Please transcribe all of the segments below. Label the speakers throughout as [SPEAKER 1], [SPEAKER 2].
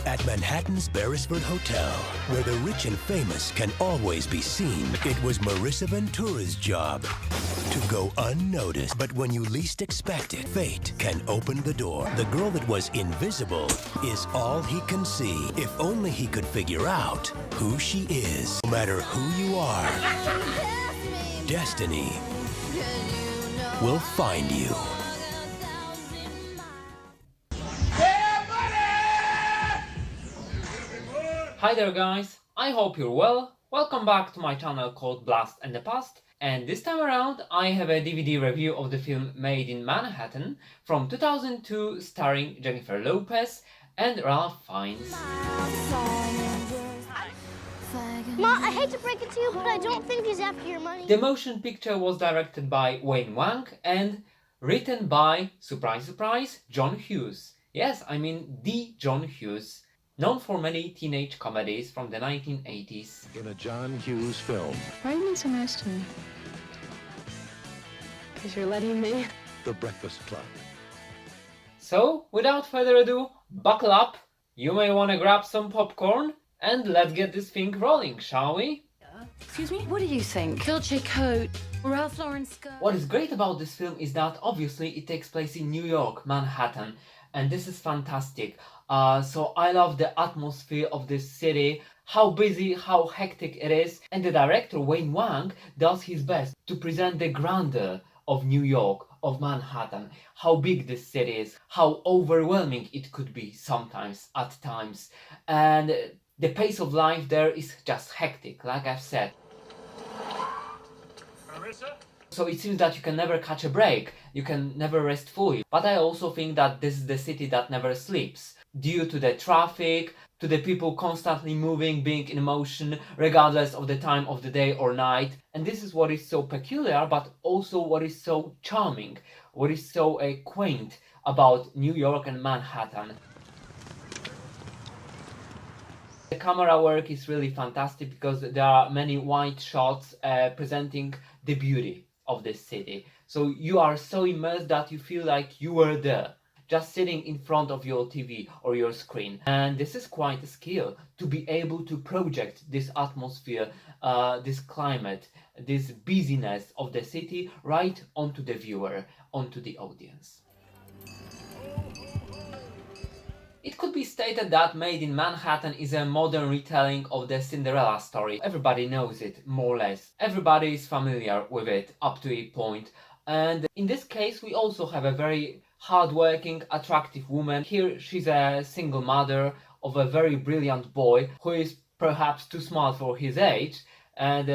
[SPEAKER 1] At Manhattan's Beresford Hotel, where the rich and famous can always be seen, it was Marissa Ventura's job to go unnoticed. But when you least expect it, fate can open the door. The girl that was invisible is all he can see. If only he could figure out who she is. No matter who you are, destiny will find you.
[SPEAKER 2] Hi there guys, I hope you're well. Welcome back to my channel called Blast and the Past, and this time around I have a DVD review of the film Maid in Manhattan from 2002 starring Jennifer Lopez and Ralph Fiennes.
[SPEAKER 3] Ma, I hate to break it to you, but I don't think he's after your money.
[SPEAKER 2] The motion picture was directed by Wayne Wang and written by, surprise surprise, John Hughes. Yes, I mean the John Hughes. Known for many teenage comedies from the 1980s.
[SPEAKER 4] In a John Hughes film.
[SPEAKER 5] Why are you being so nice to me? Because you're letting me.
[SPEAKER 4] The Breakfast Club.
[SPEAKER 2] So, without further ado, buckle up, you may want to grab some popcorn, and let's get this thing rolling, shall we?
[SPEAKER 5] Excuse me? What do you think? Dolce coat, Ralph Lauren skirt.
[SPEAKER 2] What is great about this film is that obviously it takes place in New York, Manhattan, and this is fantastic. So I love the atmosphere of this city, how busy, how hectic it is, and the director Wayne Wang does his best to present the grandeur of New York, of Manhattan, how big this city is, how overwhelming it could be sometimes, at times, and the pace of life there is just hectic, like I've said.
[SPEAKER 6] Marissa?
[SPEAKER 2] So it seems that you can never catch a break, you can never rest fully. But I also think that this is the city that never sleeps. Due to the traffic, to the people constantly moving, being in motion, regardless of the time of the day or night. And this is what is so peculiar, but also what is so charming, what is so quaint about New York and Manhattan. The camera work is really fantastic because there are many wide shots presenting the beauty of this city. So you are so immersed that you feel like you were there, just sitting in front of your TV or your screen. And this is quite a skill, to be able to project this atmosphere, this climate, this busyness of the city right onto the viewer, onto the audience. It could be stated that Maid in Manhattan is a modern retelling of the Cinderella story. Everybody knows it, more or less. Everybody is familiar with it up to a point. And in this case, we also have a very hardworking, attractive woman. Here she's a single mother of a very brilliant boy who is perhaps too smart for his age. And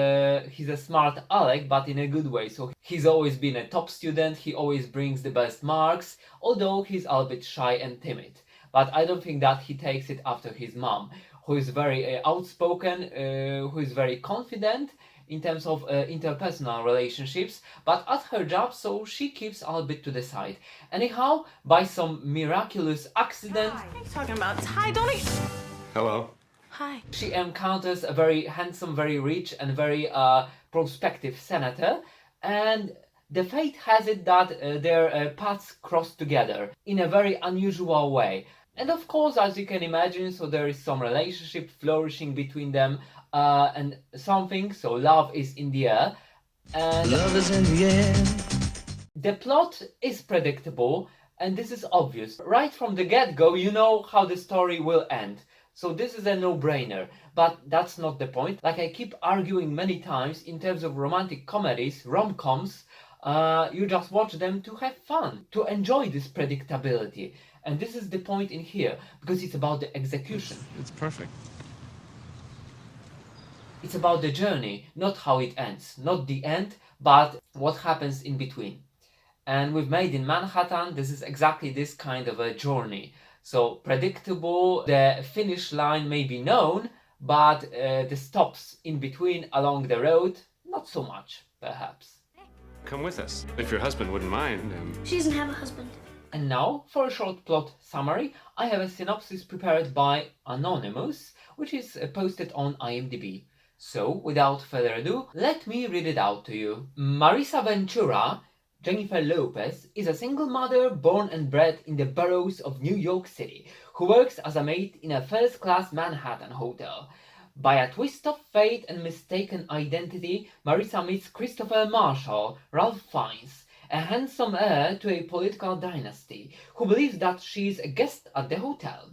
[SPEAKER 2] he's a smart aleck, but in a good way. So he's always been a top student, he always brings the best marks, although he's a bit shy and timid. But I don't think that he takes it after his mom, who is very outspoken, who is very confident in terms of interpersonal relationships, but at her job, so she keeps a little bit to the side. Anyhow, by some miraculous accident,
[SPEAKER 5] What are you talking about? Ty, don't he?
[SPEAKER 6] Hello.
[SPEAKER 5] Hi.
[SPEAKER 2] she encounters a very handsome, very rich and very prospective senator, and the fate has it that their paths cross together in a very unusual way. And of course, as you can imagine, so there is some relationship flourishing between them, and something, so love is in the air. And
[SPEAKER 7] Love is in the air.
[SPEAKER 2] the plot is predictable, and this is obvious. Right from the get-go, you know how the story will end. So this is a no-brainer, but that's not the point. Like I keep arguing many times, in terms of romantic comedies, rom-coms, you just watch them to have fun, to enjoy this predictability. And this is the point in here, because it's about the execution.
[SPEAKER 6] It's perfect.
[SPEAKER 2] It's about the journey, not how it ends. Not the end, but what happens in between. And with Maid in Manhattan, this is exactly this kind of a journey. So predictable, the finish line may be known, but the stops in between along the road, not so much, perhaps.
[SPEAKER 6] Come with us, if your husband wouldn't mind.
[SPEAKER 3] She doesn't have a husband.
[SPEAKER 2] And now, for a short plot summary, I have a synopsis prepared by Anonymous, which is posted on IMDb. So, without further ado, let me read it out to you. Marissa Ventura, Jennifer Lopez is a single mother born and bred in the boroughs of New York City, who works as a maid in a first-class Manhattan hotel. By a twist of fate and mistaken identity, Marissa meets Christopher Marshall, Ralph Fiennes, a handsome heir to a political dynasty, who believes that she is a guest at the hotel.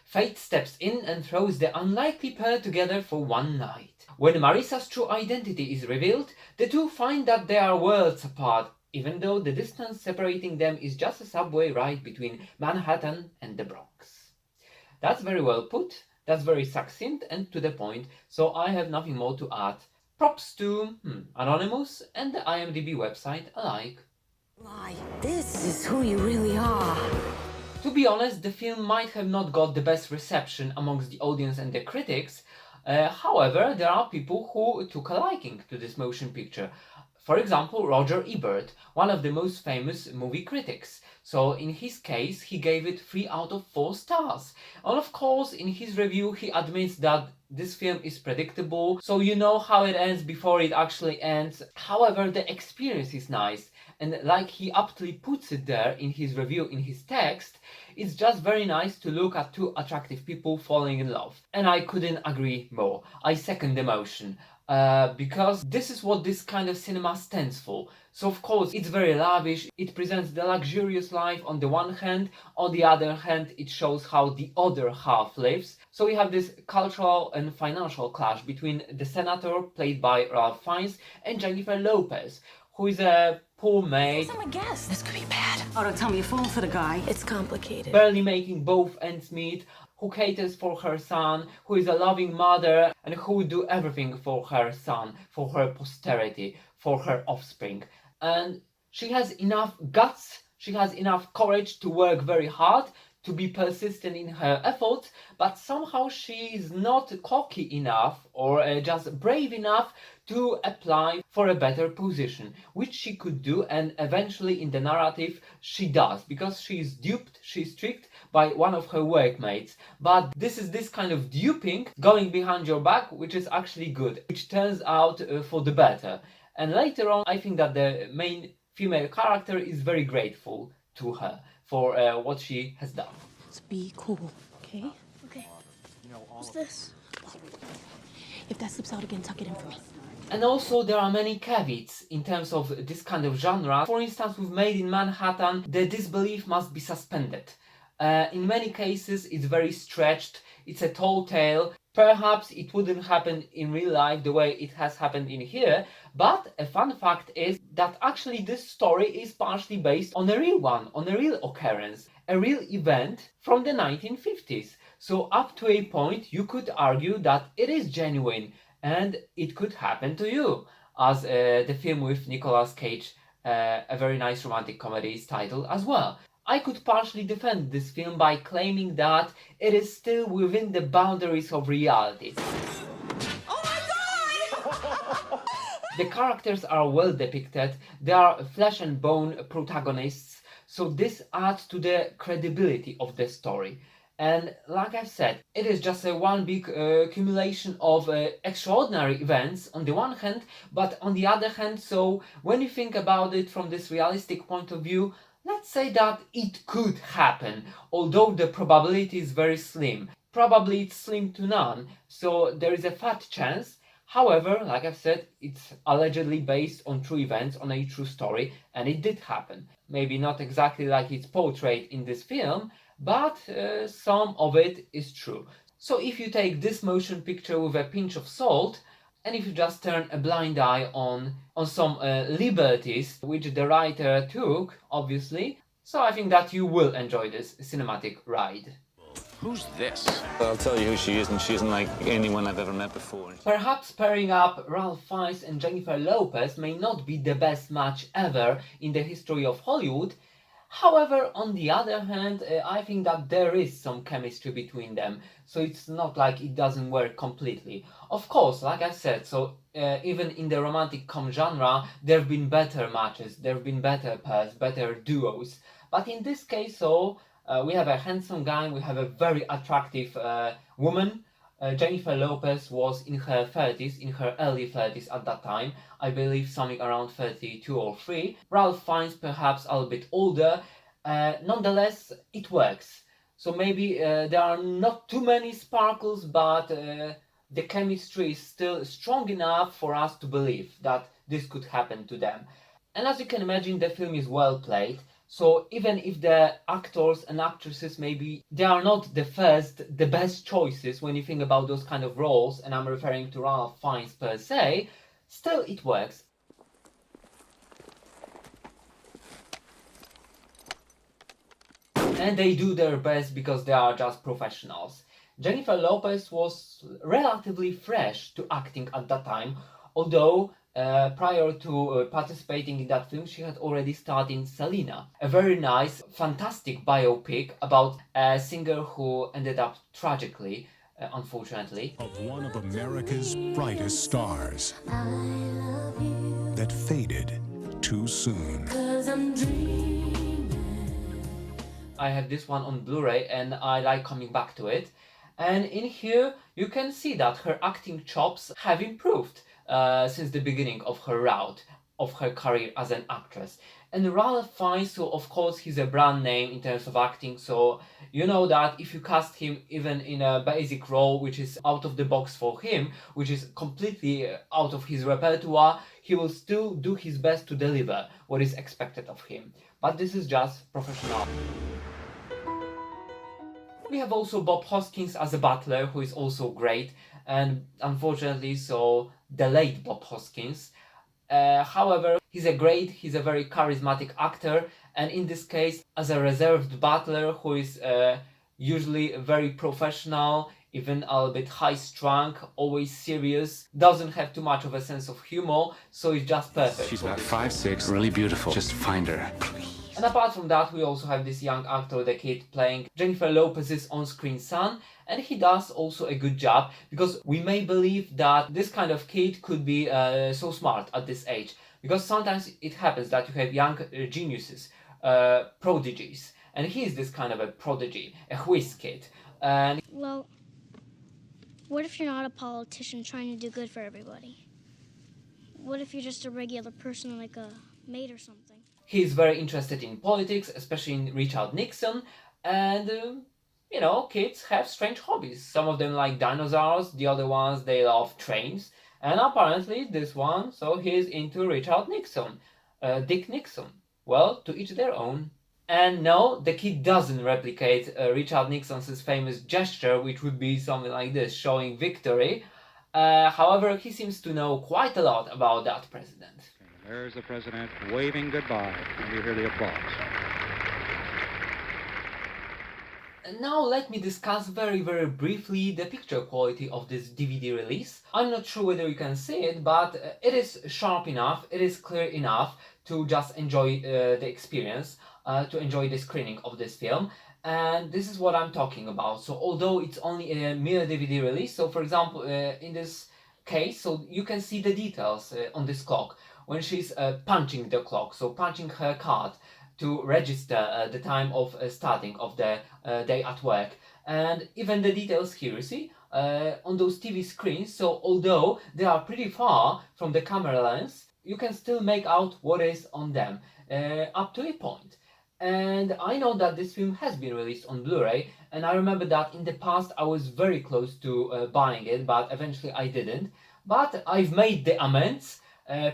[SPEAKER 2] Fate steps in and throws the unlikely pair together for one night. When Marissa's true identity is revealed, the two find that they are worlds apart, even though the distance separating them is just a subway ride between Manhattan and the Bronx. That's very well put, that's very succinct and to the point, so I have nothing more to add. Props to Anonymous and the IMDb website alike.
[SPEAKER 7] Why, this is who you really are.
[SPEAKER 2] To be honest, the film might have not got the best reception amongst the audience and the critics. However, there are people who took a liking to this motion picture. For example, Roger Ebert, one of the most famous movie critics. So in his case, he gave it 3 out of 4 stars. And of course, in his review, he admits that this film is predictable, so you know how it ends before it actually ends. However, the experience is nice. And like he aptly puts it there in his review, in his text, it's just very nice to look at 2 attractive people falling in love. And I couldn't agree more. I second the motion. Because this is what this kind of cinema stands for. So of course it's very lavish, it presents the luxurious life on the one hand, on the other hand it shows how the other half lives. So we have this cultural and financial clash between the senator, played by Ralph Fiennes, and Jennifer Lopez, who is a poor maid,
[SPEAKER 7] I'm a guest. This could be bad. Oh, don't tell me you fall for the guy. It's complicated.
[SPEAKER 2] barely making both ends meet, who caters for her son, who is a loving mother, and who would do everything for her son, for her posterity, for her offspring. And she has enough guts, she has enough courage to work very hard, to be persistent in her efforts, but somehow she is not cocky enough or just brave enough to apply for a better position, which she could do, and eventually in the narrative she does, because she is duped, she's tricked by one of her workmates. But this is this kind of duping, going behind your back, which is actually good, which turns out for the better. And later on, I think that the main female character is very grateful to her for what she has done.
[SPEAKER 7] Let's be cool, okay?
[SPEAKER 3] Okay. What's this?
[SPEAKER 7] If that slips out again, tuck it in for me.
[SPEAKER 2] And also there are many caveats in terms of this kind of genre. For instance, with Maid in Manhattan, the disbelief must be suspended. In many cases it's very stretched, it's a tall tale. Perhaps it wouldn't happen in real life the way it has happened in here, but a fun fact is that actually this story is partially based on a real one, on a real occurrence, a real event from the 1950s. So up to a point you could argue that it is genuine and it could happen to you, as the film with Nicolas Cage, a very nice romantic comedy, is titled as well. I could partially defend this film by claiming that it is still within the boundaries of reality.
[SPEAKER 7] Oh my god!
[SPEAKER 2] The characters are well depicted, they are flesh and bone protagonists, so this adds to the credibility of the story. And like I've said, it is just a one big accumulation of extraordinary events on the one hand, but on the other hand, so when you think about it from this realistic point of view, let's say that it could happen, although the probability is very slim. Probably it's slim to none, so there is a fat chance. However, like I've said, it's allegedly based on true events, on a true story, and it did happen. Maybe not exactly like it's portrayed in this film, but some of it is true. So if you take this motion picture with a pinch of salt, and if you just turn a blind eye on some liberties which the writer took, obviously, so I think that you will enjoy this cinematic ride.
[SPEAKER 8] Who's this? I'll tell you who she is, and she isn't like anyone I've ever met before.
[SPEAKER 2] Perhaps pairing up Ralph Fiennes and Jennifer Lopez may not be the best match ever in the history of Hollywood. However, on the other hand, I think that there is some chemistry between them, so it's not like it doesn't work completely. Of course, like I said, so even in the romantic com genre, there have been better matches, there have been better pairs, better duos. But in this case, so we have a handsome guy, we have a very attractive woman, Jennifer Lopez was in her 30s, in her early 30s at that time, I believe something around 32 or 3. Ralph Fiennes perhaps a little bit older. Nonetheless, it works. So maybe there are not too many sparkles, but the chemistry is still strong enough for us to believe that this could happen to them. And as you can imagine, the film is well played. So even if the actors and actresses maybe they are not the best choices when you think about those kind of roles, and I'm referring to Ralph Fiennes per se, still it works. And they do their best because they are just professionals. Jennifer Lopez was relatively fresh to acting at that time, although prior to participating in that film, she had already starred in Selena, a very nice, fantastic biopic about a singer who ended up tragically, unfortunately.
[SPEAKER 9] Of one of America's brightest stars that faded too soon.
[SPEAKER 2] I have this one on Blu-ray and I like coming back to it. And in here, you can see that her acting chops have improved since the beginning of her route, of her career as an actress. And Ralph Fiennes, so of course he's a brand name in terms of acting, so you know that if you cast him even in a basic role which is out of the box for him, which is completely out of his repertoire, he will still do his best to deliver what is expected of him. But this is just professional. We have also Bob Hoskins as a butler, who is also great, and unfortunately so the late Bob Hoskins. However, he's a very charismatic actor, and in this case, as a reserved butler who is usually very professional, even a little bit high-strung, always serious, doesn't have too much of a sense of humor, so it's just perfect.
[SPEAKER 6] She's about 5'6", really beautiful. Just find her, please.
[SPEAKER 2] And apart from that, we also have this young actor, the kid, playing Jennifer Lopez's on-screen son, and he does also a good job, because we may believe that this kind of kid could be so smart at this age, because sometimes it happens that you have young geniuses, prodigies, and he is this kind of a prodigy, a whiz kid. And
[SPEAKER 3] Well, what if you're not a politician trying to do good for everybody? What if you're just a regular person like a maid or something?
[SPEAKER 2] he's very interested in politics, especially in Richard Nixon, and you know, kids have strange hobbies. Some of them like dinosaurs, the other ones they love trains, and apparently this one, so he's into Richard Nixon, Dick Nixon. Well, to each their own. And no, the kid doesn't replicate Richard Nixon's famous gesture, which would be something like this, showing victory. However, he seems to know quite a lot about that president.
[SPEAKER 10] There's the president waving goodbye, and you hear the applause.
[SPEAKER 2] And now let me discuss very briefly the picture quality of this DVD release. I'm not sure whether you can see it, but it is sharp enough, it is clear enough to just enjoy the experience, to enjoy the screening of this film. And this is what I'm talking about. So although it's only a mere DVD release, so for example in this case, so you can see the details on this clock when she's punching the clock, so punching her card to register the time of starting of the day at work. And even the details here, you see, on those TV screens, so although they are pretty far from the camera lens, you can still make out what is on them, up to a point. And I know that this film has been released on Blu-ray, and I remember that in the past I was very close to buying it, but eventually I didn't. But I've made the amends,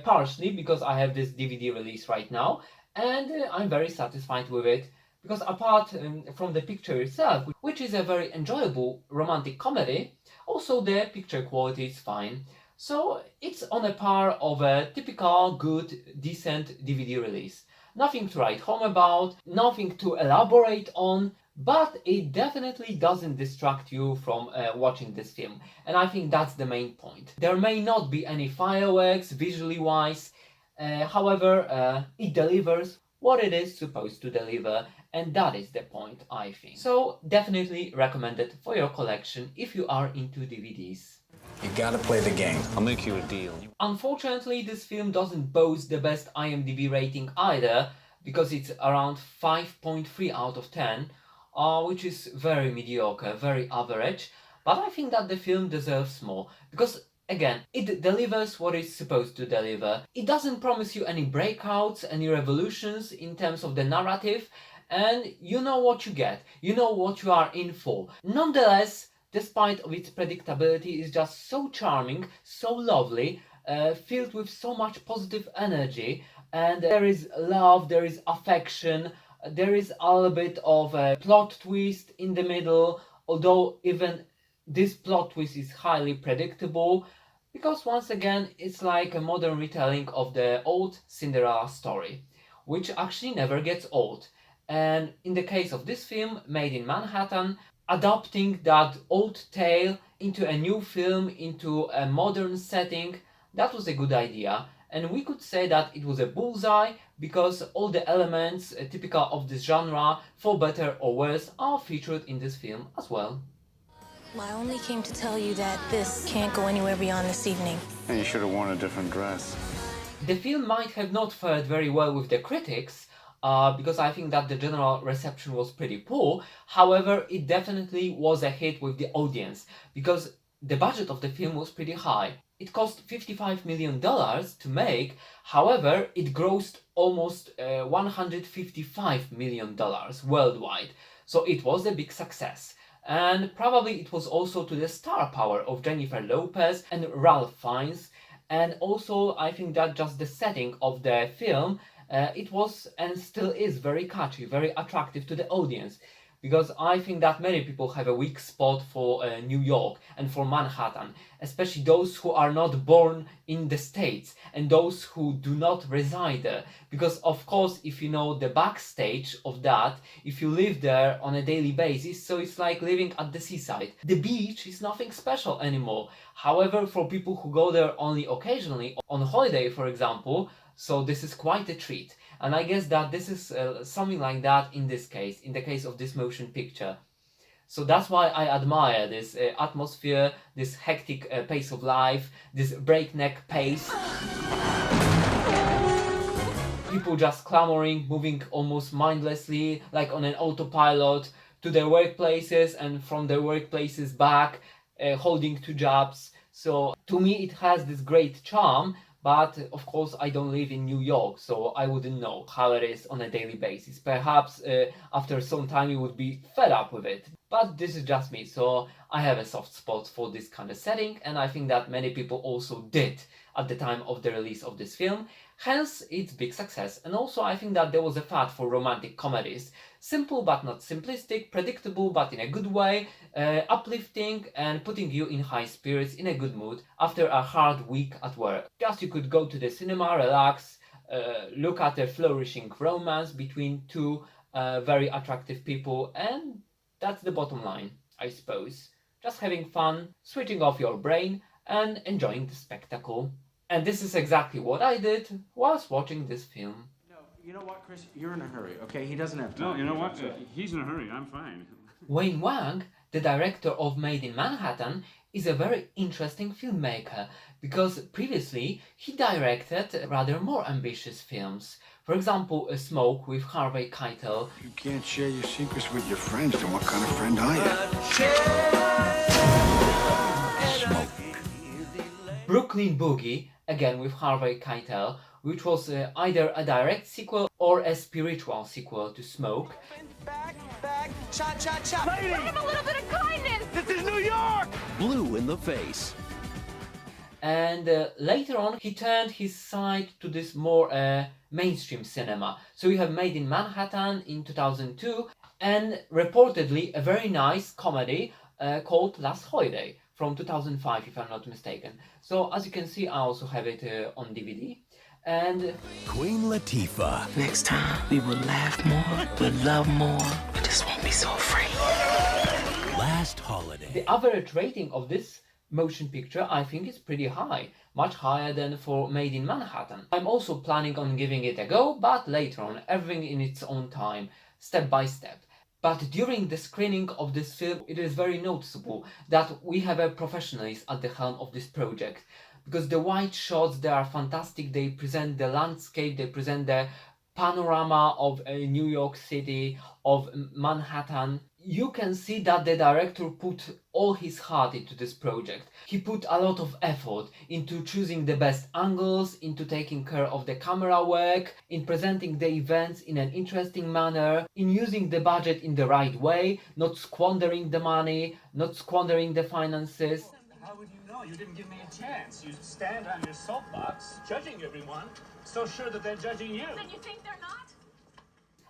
[SPEAKER 2] partially because I have this DVD release right now, and I'm very satisfied with it, because apart from the picture itself, which is a very enjoyable romantic comedy, also the picture quality is fine. So it's on a par of a typical, good, decent DVD release. Nothing to write home about, nothing to elaborate on, but it definitely doesn't distract you from watching this film. And I think that's the main point. There may not be any fireworks visually wise, however, it delivers what it is supposed to deliver, and that is the point, I think. So definitely recommended for your collection if you are into DVDs.
[SPEAKER 8] You gotta play the game. I'll make you a deal.
[SPEAKER 2] Unfortunately, this film doesn't boast the best IMDb rating either, because it's around 5.3 out of 10, which is very mediocre, very average. But I think that the film deserves more, because again, it delivers what it's supposed to deliver. It doesn't promise you any breakouts, any revolutions in terms of the narrative, and you know what you get, you know what you are in for. Nonetheless, despite of its predictability, it's just so charming, so lovely, filled with so much positive energy, and there is love, there is affection, there is a little bit of a plot twist in the middle, although even this plot twist is highly predictable, because once again it's like a modern retelling of the old Cinderella story, which actually never gets old. And in the case of this film, Made in Manhattan, adapting that old tale into a new film, into a modern setting, that was a good idea. And we could say that it was a bullseye, because all the elements typical of this genre, for better or worse, are featured in this film as well.
[SPEAKER 11] I only came to tell you that this can't go anywhere beyond this evening.
[SPEAKER 6] And you should have worn a different dress.
[SPEAKER 2] The film might have not fared very well with the critics, because I think that the general reception was pretty poor. However, it definitely was a hit with the audience, because the budget of the film was pretty high. It cost $55 million to make, however, it grossed almost $155 million worldwide, so it was a big success. And probably it was also to the star power of Jennifer Lopez and Ralph Fiennes, and also I think that just the setting of the film, it was and still is very catchy, very attractive to the audience, because I think that many people have a weak spot for New York and for Manhattan, especially those who are not born in the States and those who do not reside there. Because of course, if you know the backstage of that, if you live there on a daily basis, so it's like living at the seaside. The beach is nothing special anymore. However, for people who go there only occasionally, on holiday for example, so this is quite a treat. And I guess that this is something like that in this case, in the case of this motion picture. So that's why I admire this atmosphere, this hectic pace of life, this breakneck pace. People just clamoring, moving almost mindlessly, like on an autopilot, to their workplaces and from their workplaces back, holding two jobs. So to me it has this great charm. But of course I don't live in New York, so I wouldn't know how it is on a daily basis. Perhaps after some time you would be fed up with it. But this is just me, so I have a soft spot for this kind of setting, and I think that many people also did at the time of the release of this film. Hence its big success. And also I think that there was a fad for romantic comedies. Simple but not simplistic, predictable but in a good way, uplifting and putting you in high spirits, in a good mood after a hard week at work. Just you could go to the cinema, relax, look at a flourishing romance between two very attractive people, and that's the bottom line, I suppose. Just having fun, switching off your brain and enjoying the spectacle. And this is exactly what I did whilst watching this film.
[SPEAKER 12] No, you know what, Chris? You're in a hurry, okay? He doesn't have time.
[SPEAKER 6] No, you know what? He's in a hurry. I'm fine.
[SPEAKER 2] Wayne Wang, the director of Made in Manhattan, is a very interesting filmmaker, because previously he directed rather more ambitious films. For example, A Smoke with Harvey Keitel.
[SPEAKER 13] You can't share your secrets with your friends, then what kind of friend are you? Smoke.
[SPEAKER 2] Brooklyn Boogie, again with Harvey Keitel, which was either a direct sequel or a spiritual sequel to Smoke.
[SPEAKER 14] Back, cha cha cha.
[SPEAKER 15] Let him a little bit of kindness.
[SPEAKER 14] This is New York.
[SPEAKER 1] Blue in the face.
[SPEAKER 2] And later on he turned his side to this more mainstream cinema. So we have Made in Manhattan in 2002, and reportedly a very nice comedy called Last Holiday from 2005, if I'm not mistaken. So as you can see, I also have it on DVD. And
[SPEAKER 1] Queen Latifah.
[SPEAKER 16] Next time we will laugh more, we'll love more, we just won't be so afraid.
[SPEAKER 1] Last Holiday.
[SPEAKER 2] The average rating of this motion picture, I think, is pretty high, much higher than for Made in Manhattan. I'm also planning on giving it a go, but later on, everything in its own time, step by step. But during the screening of this film, it is very noticeable that we have a professionalist at the helm of this project. Because the wide shots, they are fantastic, they present the landscape, they present the panorama of New York City, of Manhattan. you can see that the director put all his heart into this project. He put a lot of effort into choosing the best angles, into taking care of the camera work, in presenting the events in an interesting manner, in using the budget in the right way, not squandering the money, not squandering the finances.
[SPEAKER 6] How would you know? You didn't give me a chance. You stand on your soapbox, judging everyone, so sure that they're judging you.
[SPEAKER 15] Then you think they're not?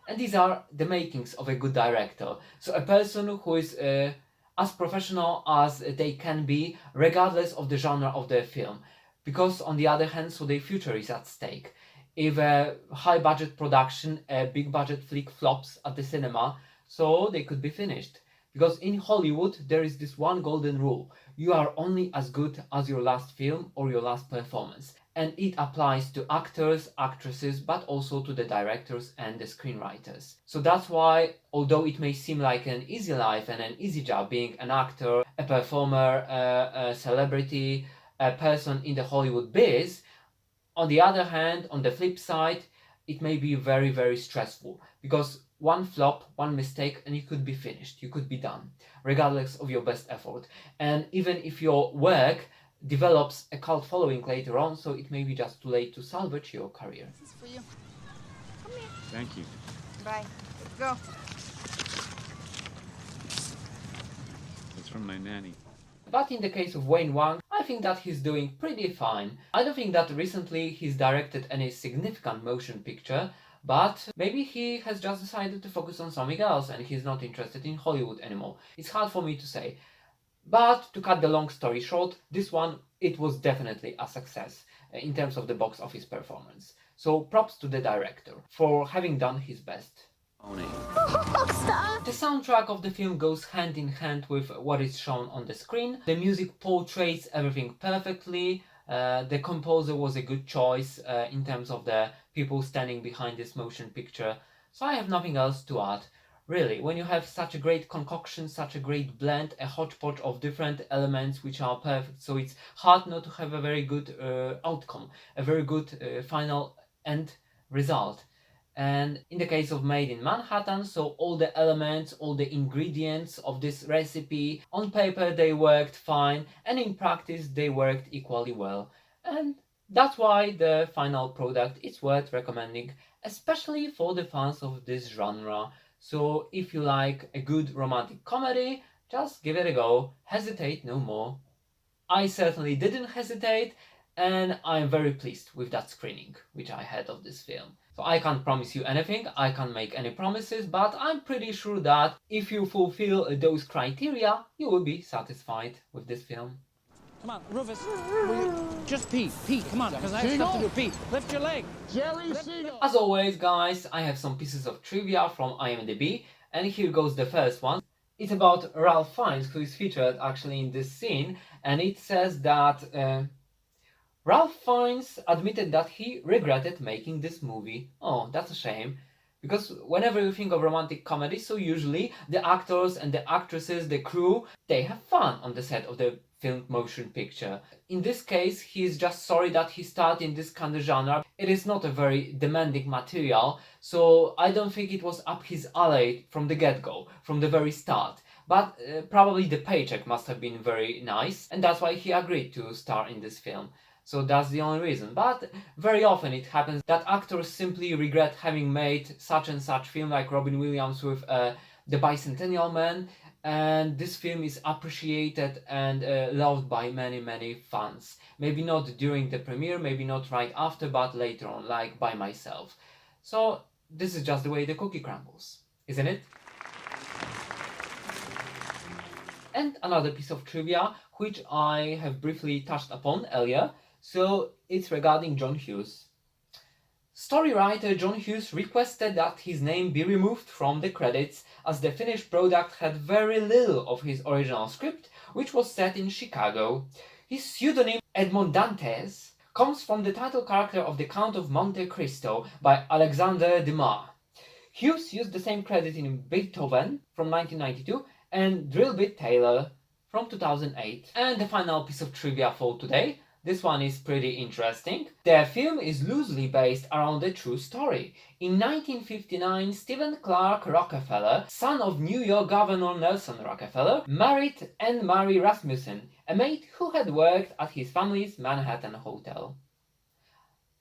[SPEAKER 2] And these are the makings of a good director. So a person who is as professional as they can be, regardless of the genre of their film. Because on the other hand, so their future is at stake. If a high budget production, a big budget flick flops at the cinema, so they could be finished. Because in Hollywood, there is this one golden rule. You are only as good as your last film or your last performance. And it applies to actors, actresses, but also to the directors and the screenwriters. So that's why, although it may seem like an easy life and an easy job being an actor, a performer, a celebrity, a person in the Hollywood biz, on the other hand, on the flip side, it may be very, very stressful. Because one flop, one mistake, and you could be finished, you could be done, regardless of your best effort. And even if your work develops a cult following later on, so it may be just too late to salvage your career.
[SPEAKER 15] This is for you. Come here.
[SPEAKER 6] Thank you.
[SPEAKER 15] Bye. Let's go.
[SPEAKER 6] It's from my nanny.
[SPEAKER 2] But in the case of Wayne Wang, I think that he's doing pretty fine. I don't think that recently he's directed any significant motion picture, but maybe he has just decided to focus on something else and he's not interested in Hollywood anymore. It's hard for me to say. But to cut the long story short, this one, it was definitely a success in terms of the box office performance. So props to the director for having done his best. The soundtrack of the film goes hand in hand with what is shown on the screen. The music portrays everything perfectly. The composer was a good choice in terms of the people standing behind this motion picture. So I have nothing else to add. Really, when you have such a great concoction, such a great blend, a hodgepodge of different elements which are perfect, so it's hard not to have a very good outcome, a very good final end result. And in the case of Made in Manhattan, so all the elements, all the ingredients of this recipe, on paper they worked fine, and in practice they worked equally well. And that's why the final product is worth recommending, especially for the fans of this genre. So if you like a good romantic comedy, just give it a go, hesitate no more. I certainly didn't hesitate, and I'm very pleased with that screening which I had of this film. So I can't promise you anything, I can't make any promises, but I'm pretty sure that if you fulfill those criteria, you will be satisfied with this film.
[SPEAKER 17] Come on, Rufus, just pee, come on, because I have stuff to do. Pee, lift your leg.
[SPEAKER 14] Jerry Siegel.
[SPEAKER 2] As always, guys, I have some pieces of trivia from IMDb, and here goes the first one. It's about Ralph Fiennes, who is featured actually in this scene, and it says that Ralph Fiennes admitted that he regretted making this movie. Oh, that's a shame. Because whenever you think of romantic comedy, so usually the actors and the actresses, the crew, they have fun on the set of the filmed motion picture. In this case, he is just sorry that he started in this kind of genre. It is not a very demanding material, so I don't think it was up his alley from the get-go, from the very start. But probably the paycheck must have been very nice, and that's why he agreed to star in this film. So that's the only reason. But very often it happens that actors simply regret having made such and such film, like Robin Williams with The Bicentennial Man, and this film is appreciated and loved by many, many fans. Maybe not during the premiere, maybe not right after, but later on, like by myself. So this is just the way the cookie crumbles, isn't it? And another piece of trivia, which I have briefly touched upon earlier, so it's regarding John Hughes. Story writer John Hughes requested that his name be removed from the credits as the finished product had very little of his original script, which was set in Chicago. His pseudonym Edmond Dantes comes from the title character of The Count of Monte Cristo by Alexander Dumas. Hughes used the same credit in Beethoven from 1992 and Drillbit Taylor from 2008. And the final piece of trivia for today. This one is pretty interesting. The film is loosely based around a true story. In 1959, Stephen Clark Rockefeller, son of New York Governor Nelson Rockefeller, married Anne-Marie Rasmussen, a maid who had worked at his family's Manhattan hotel.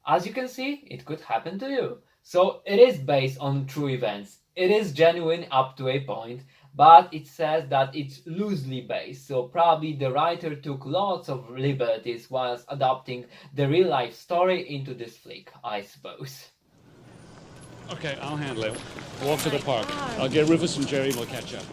[SPEAKER 2] As you can see, it could happen to you. So it is based on true events. It is genuine up to a point, but it says that it's loosely based, so probably the writer took lots of liberties whilst adapting the real-life story into this flick, I suppose.
[SPEAKER 10] Okay, I'll handle it. Walk to the park. I'll get Rufus and Jerry and we'll catch up.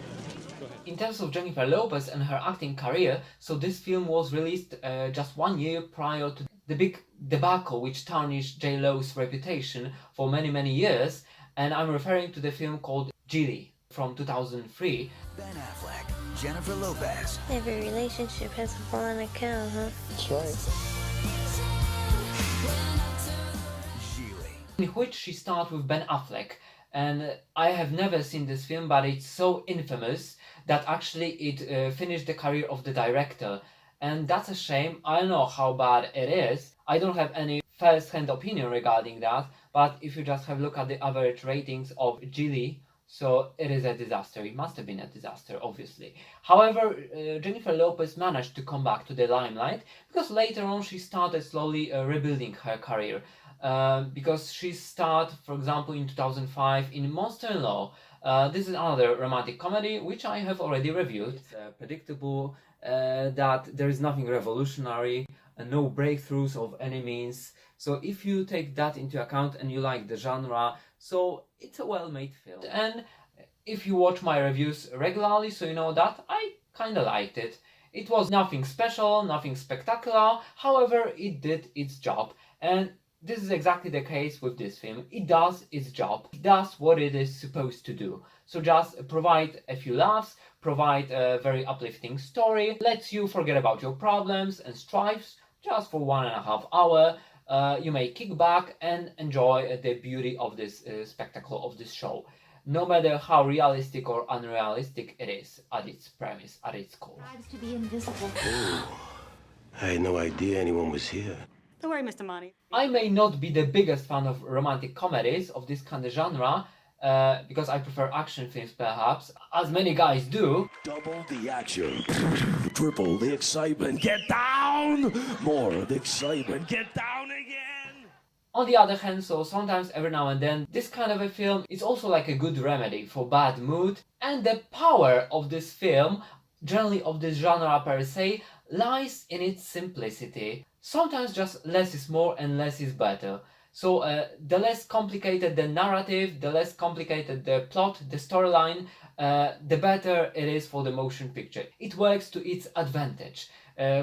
[SPEAKER 2] In terms of Jennifer Lopez and her acting career, so this film was released just 1 year prior to the big debacle which tarnished J-Lo's reputation for many years, and I'm referring to the film called Gilly from 2003.
[SPEAKER 1] Ben Affleck, Jennifer Lopez.
[SPEAKER 11] Every relationship has a fallen account, huh?
[SPEAKER 4] That's right.
[SPEAKER 2] In which she starred with Ben Affleck, and I have never seen this film, but it's so infamous that actually it finished the career of the director, and that's a shame. I don't know how bad it is. I don't have any first-hand opinion regarding that, but if you just have a look at the average ratings of Gilly, so it is a disaster. It must have been a disaster, obviously. However, Jennifer Lopez managed to come back to the limelight because later on she started slowly rebuilding her career. Because she starred, for example, in 2005 in Monster-in-Law. This is another romantic comedy which I have already reviewed. It's predictable, that there is nothing revolutionary, no breakthroughs of any means. So if you take that into account and you like the genre, so it's a well-made film. And if you watch my reviews regularly, so you know that I kinda liked it. It was nothing special, nothing spectacular, however it did its job. And this is exactly the case with this film. It does its job. It does what it is supposed to do. So just provide a few laughs, provide a very uplifting story, lets you forget about your problems and strifes just for 1.5 hours. You may kick back and enjoy the beauty of this spectacle of this show, no matter how realistic or unrealistic it is at its premise, at its core.
[SPEAKER 7] To be invisible.
[SPEAKER 1] I had no idea anyone was here.
[SPEAKER 7] Don't worry, Mr. Monty.
[SPEAKER 2] I may not be the biggest fan of romantic comedies of this kind of genre, because I prefer action films perhaps, as many guys do.
[SPEAKER 1] Double the action, triple the excitement, get down! More of the excitement, get down again!
[SPEAKER 2] On the other hand, so sometimes every now and then, this kind of a film is also like a good remedy for bad mood, and the power of this film, generally of this genre per se, lies in its simplicity. Sometimes just less is more and less is better. So the less complicated the narrative, the less complicated the plot, the storyline, the better it is for the motion picture. It works to its advantage,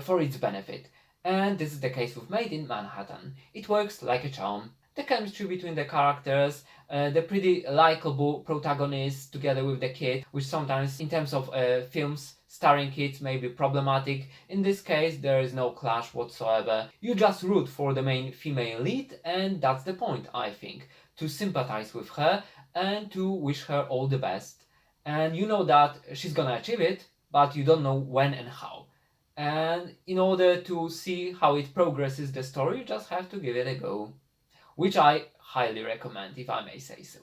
[SPEAKER 2] for its benefit. And this is the case with Maid in Manhattan. It works like a charm. The chemistry between the characters, the pretty likable protagonist together with the kid, which sometimes in terms of films starring kids may be problematic. In this case, there is no clash whatsoever. You just root for the main female lead, and that's the point, I think. To sympathize with her and to wish her all the best. And you know that she's gonna achieve it, but you don't know when and how. And in order to see how it progresses the story, you just have to give it a go. Which I highly recommend, if I may say so.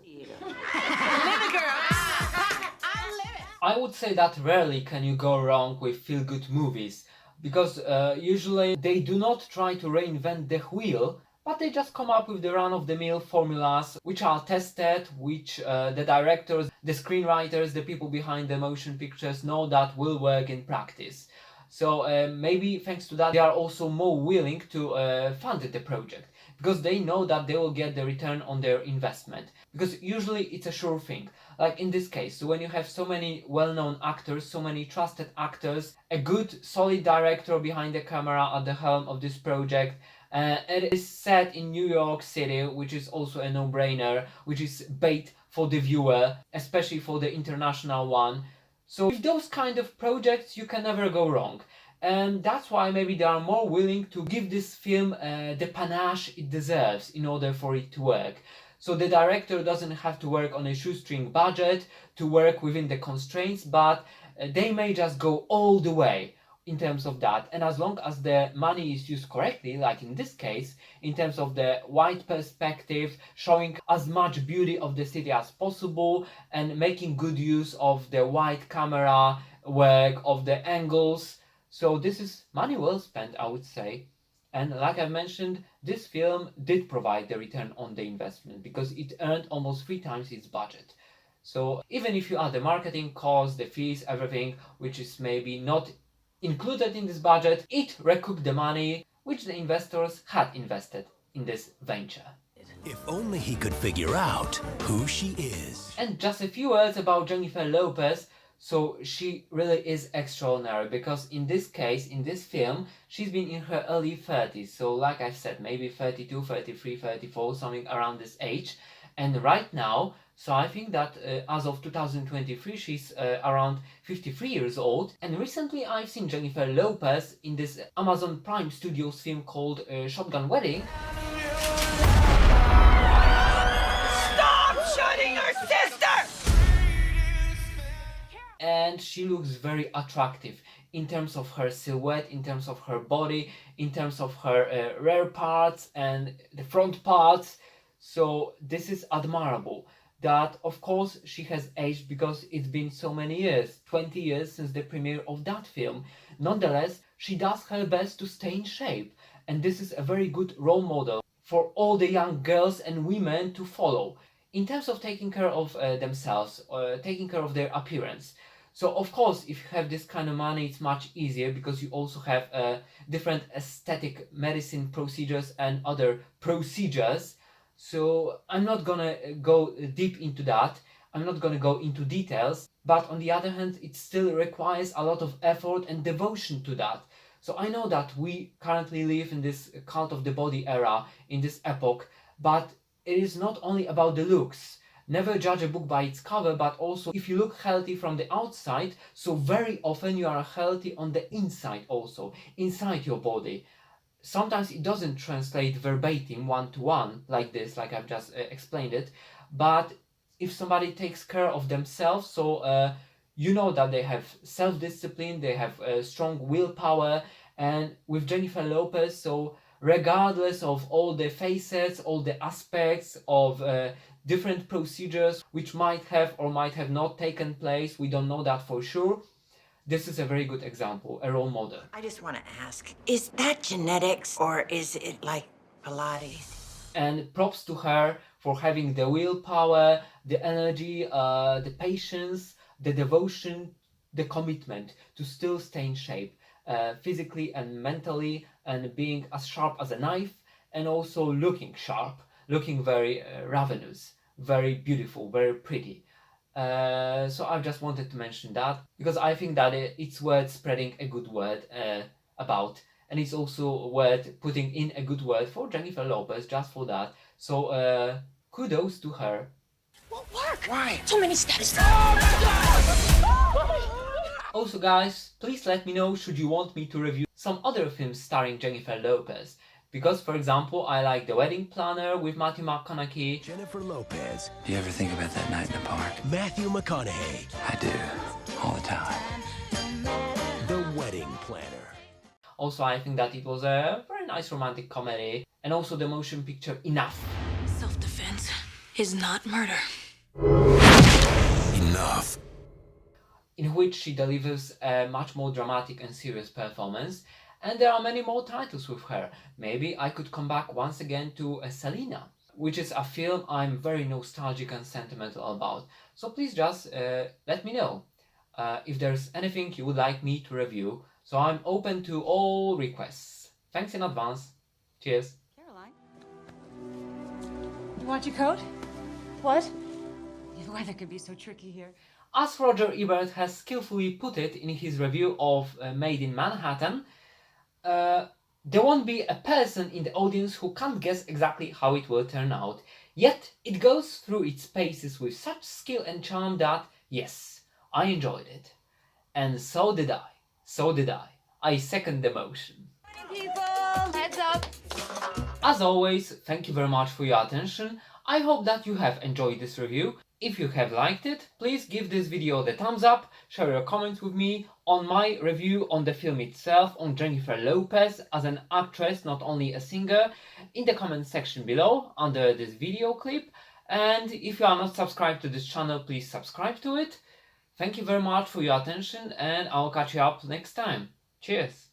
[SPEAKER 2] I would say that rarely can you go wrong with feel-good movies, because usually they do not try to reinvent the wheel, but they just come up with the run-of-the-mill formulas which are tested, which the directors, the screenwriters, the people behind the motion pictures know that will work in practice. So maybe thanks to that they are also more willing to fund the project, because they know that they will get the return on their investment. Because usually it's a sure thing. Like in this case, so when you have so many well-known actors, so many trusted actors, a good, solid director behind the camera at the helm of this project, it is set in New York City, which is also a no-brainer, which is bait for the viewer, especially for the international one. So with those kind of projects, you can never go wrong. And that's why maybe they are more willing to give this film the panache it deserves in order for it to work. So the director doesn't have to work on a shoestring budget to work within the constraints, but they may just go all the way in terms of that, and as long as the money is used correctly, like in this case, in terms of the wide perspective, showing as much beauty of the city as possible, and making good use of the wide camera work, of the angles. So this is money well spent, I would say. And like I mentioned, this film did provide the return on the investment because it earned almost 3 times its budget. So even if you add the marketing costs, the fees, everything, which is maybe not included in this budget, it recouped the money which the investors had invested in this venture.
[SPEAKER 1] If only he could figure out who she is.
[SPEAKER 2] And just a few words about Jennifer Lopez. So she really is extraordinary because in this case, in this film, she's been in her early 30s. So like I said, maybe 32, 33, 34, something around this age. And right now, so I think that as of 2023, she's around 53 years old. And recently I've seen Jennifer Lopez in this Amazon Prime Studios film called Shotgun Wedding.
[SPEAKER 14] Stop shooting your sister!
[SPEAKER 2] And she looks very attractive in terms of her silhouette, in terms of her body, in terms of her rear parts and the front parts. So this is admirable. That of course she has aged because it's been so many years, 20 years since the premiere of that film. Nonetheless, she does her best to stay in shape, and this is a very good role model for all the young girls and women to follow in terms of taking care of themselves, taking care of their appearance. So of course, if you have this kind of money, it's much easier because you also have different aesthetic medicine procedures and other procedures. So I'm not gonna go deep into that. I'm not gonna go into details. But on the other hand, it still requires a lot of effort and devotion to that. So I know that we currently live in this cult of the body era, in this epoch, but it is not only about the looks. Never judge a book by its cover, but also if you look healthy from the outside, so very often you are healthy on the inside also, inside your body. Sometimes it doesn't translate verbatim, one-to-one, like this, like I've just explained it, but if somebody takes care of themselves, so you know that they have self-discipline, they have strong willpower, and with Jennifer Lopez, so regardless of all the facets, all the aspects of different procedures which might have or might have not taken place, we don't know that for sure. This is a very good example, a role model.
[SPEAKER 18] I just want to ask, is that genetics or is it like Pilates?
[SPEAKER 2] And props to her for having the willpower, the energy, the patience, the devotion, the commitment to still stay in shape, physically and mentally, and being as sharp as a knife, and also looking sharp, looking very ravenous, very beautiful, very pretty. So I just wanted to mention that because I think that it's worth spreading a good word about, and it's also worth putting in a good word for Jennifer Lopez just for that. So kudos to her.
[SPEAKER 14] Won't work. Why? Too many steps.
[SPEAKER 2] Also guys, please let me know should you want me to review some other films starring Jennifer Lopez. Because, for example, I like The Wedding Planner with Matthew McConaughey.
[SPEAKER 1] Jennifer Lopez.
[SPEAKER 16] Do you ever think about that night in the park?
[SPEAKER 1] Matthew McConaughey.
[SPEAKER 16] I do, all the time.
[SPEAKER 1] The Wedding Planner.
[SPEAKER 2] Also, I think that it was a very nice romantic comedy. And also the motion picture Enough.
[SPEAKER 11] Self-defense is not murder.
[SPEAKER 1] Enough.
[SPEAKER 2] In which she delivers a much more dramatic and serious performance. And there are many more titles with her. Maybe I could come back once again to Selena, which is a film I'm very nostalgic and sentimental about. So please just let me know if there's anything you would like me to review. So I'm open to all requests. Thanks in advance. Cheers.
[SPEAKER 7] Caroline? You want your coat?
[SPEAKER 3] What?
[SPEAKER 7] The weather can be so tricky here.
[SPEAKER 2] As Roger Ebert has skillfully put it in his review of Maid in Manhattan, there won't be a person in the audience who can't guess exactly how it will turn out. Yet, it goes through its paces with such skill and charm that, yes, I enjoyed it. And so did I. So did I. I second the motion.
[SPEAKER 15] People, heads up.
[SPEAKER 2] As always, thank you very much for your attention. I hope that you have enjoyed this review. If you have liked it, please give this video the thumbs up, share your comments with me on my review on the film itself, on Jennifer Lopez as an actress, not only a singer, in the comment section below under this video clip. And if you are not subscribed to this channel, please subscribe to it. Thank you very much for your attention, and I'll catch you up next time. Cheers!